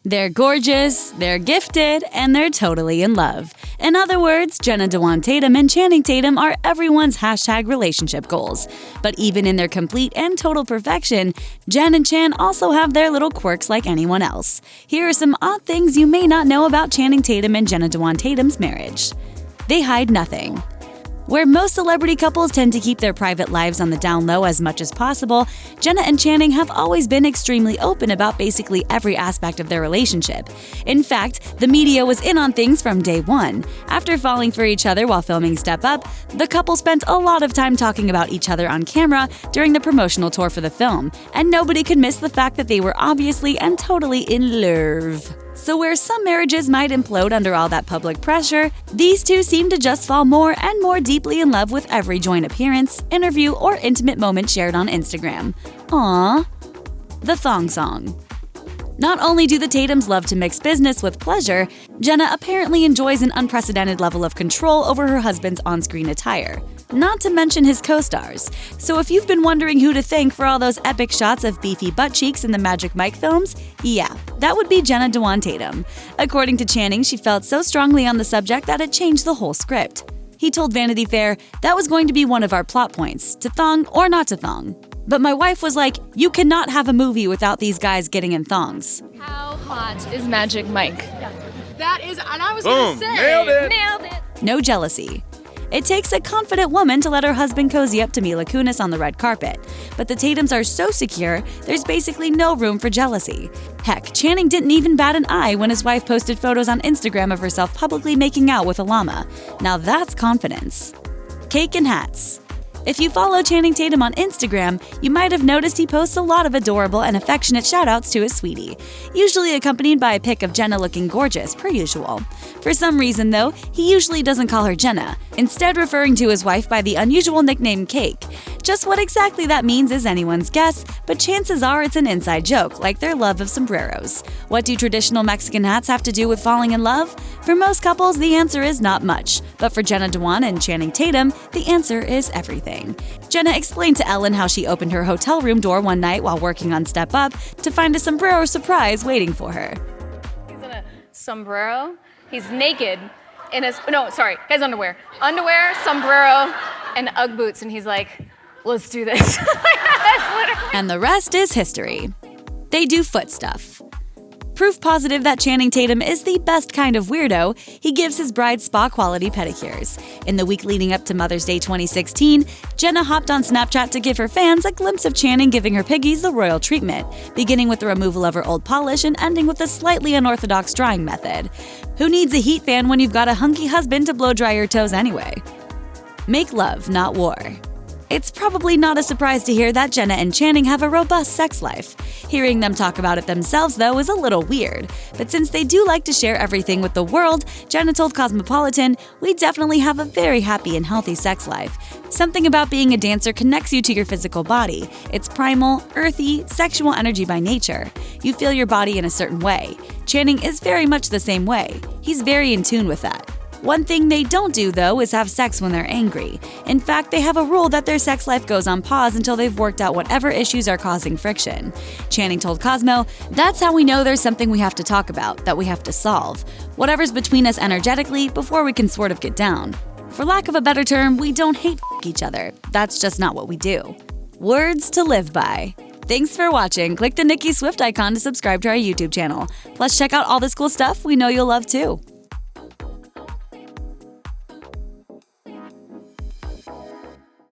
They're gorgeous, they're gifted, and they're totally in love. In other words, Jenna Dewan Tatum and Channing Tatum are everyone's #relationship goals. But even in their complete and total perfection, Jen and Chan also have their little quirks like anyone else. Here are some odd things you may not know about Channing Tatum and Jenna Dewan Tatum's marriage. They hide nothing. Where most celebrity couples tend to keep their private lives on the down low as much as possible, Jenna and Channing have always been extremely open about basically every aspect of their relationship. In fact, the media was in on things from day one. After falling for each other while filming Step Up, the couple spent a lot of time talking about each other on camera during the promotional tour for the film, and nobody could miss the fact that they were obviously and totally in love. So where some marriages might implode under all that public pressure, these two seem to just fall more and more deeply in love with every joint appearance, interview, or intimate moment shared on Instagram. Aww. The thong song. Not only do the Tatums love to mix business with pleasure, Jenna apparently enjoys an unprecedented level of control over her husband's on-screen attire. Not to mention his co-stars. So if you've been wondering who to thank for all those epic shots of beefy butt cheeks in the Magic Mike films, yeah, that would be Jenna Dewan Tatum. According to Channing, she felt so strongly on the subject that it changed the whole script. He told Vanity Fair, "That was going to be one of our plot points, to thong or not to thong. But my wife was like, you cannot have a movie without these guys getting in thongs." How hot is Magic Mike? That is, and I was gonna say, nailed it. No jealousy. It takes a confident woman to let her husband cozy up to Mila Kunis on the red carpet. But the Tatums are so secure, there's basically no room for jealousy. Heck, Channing didn't even bat an eye when his wife posted photos on Instagram of herself publicly making out with a llama. Now that's confidence. Cake and hats. If you follow Channing Tatum on Instagram, you might have noticed he posts a lot of adorable and affectionate shoutouts to his sweetie, usually accompanied by a pic of Jenna looking gorgeous, per usual. For some reason, though, he usually doesn't call her Jenna, instead referring to his wife by the unusual nickname Cake. Just what exactly that means is anyone's guess, but chances are it's an inside joke, like their love of sombreros. What do traditional Mexican hats have to do with falling in love? For most couples, the answer is not much, but for Jenna Dewan and Channing Tatum, the answer is everything. Jenna explained to Ellen how she opened her hotel room door one night while working on Step Up to find a sombrero surprise waiting for her. He's in a sombrero. He's naked in his, no, sorry, he has underwear. Underwear, sombrero, and Ugg boots, and he's like, let's do this. And the rest is history. They do foot stuff. Proof positive that Channing Tatum is the best kind of weirdo, he gives his bride spa-quality pedicures. In the week leading up to Mother's Day 2016, Jenna hopped on Snapchat to give her fans a glimpse of Channing giving her piggies the royal treatment, beginning with the removal of her old polish and ending with a slightly unorthodox drying method. Who needs a heat fan when you've got a hunky husband to blow dry your toes anyway? Make love, not war. It's probably not a surprise to hear that Jenna and Channing have a robust sex life. Hearing them talk about it themselves, though, is a little weird. But since they do like to share everything with the world, Jenna told Cosmopolitan, "We definitely have a very happy and healthy sex life. Something about being a dancer connects you to your physical body. It's primal, earthy, sexual energy by nature. You feel your body in a certain way. Channing is very much the same way. He's very in tune with that. One thing they don't do, though, is have sex when they're angry. In fact, they have a rule that their sex life goes on pause until they've worked out whatever issues are causing friction." Channing told Cosmo, "That's how we know there's something we have to talk about, that we have to solve. Whatever's between us energetically before we can sort of get down. For lack of a better term, we don't hate each other. That's just not what we do." Words to live by. Thanks for watching. Click the Nicki Swift icon to subscribe to our YouTube channel. Plus, check out all this cool stuff we know you'll love too.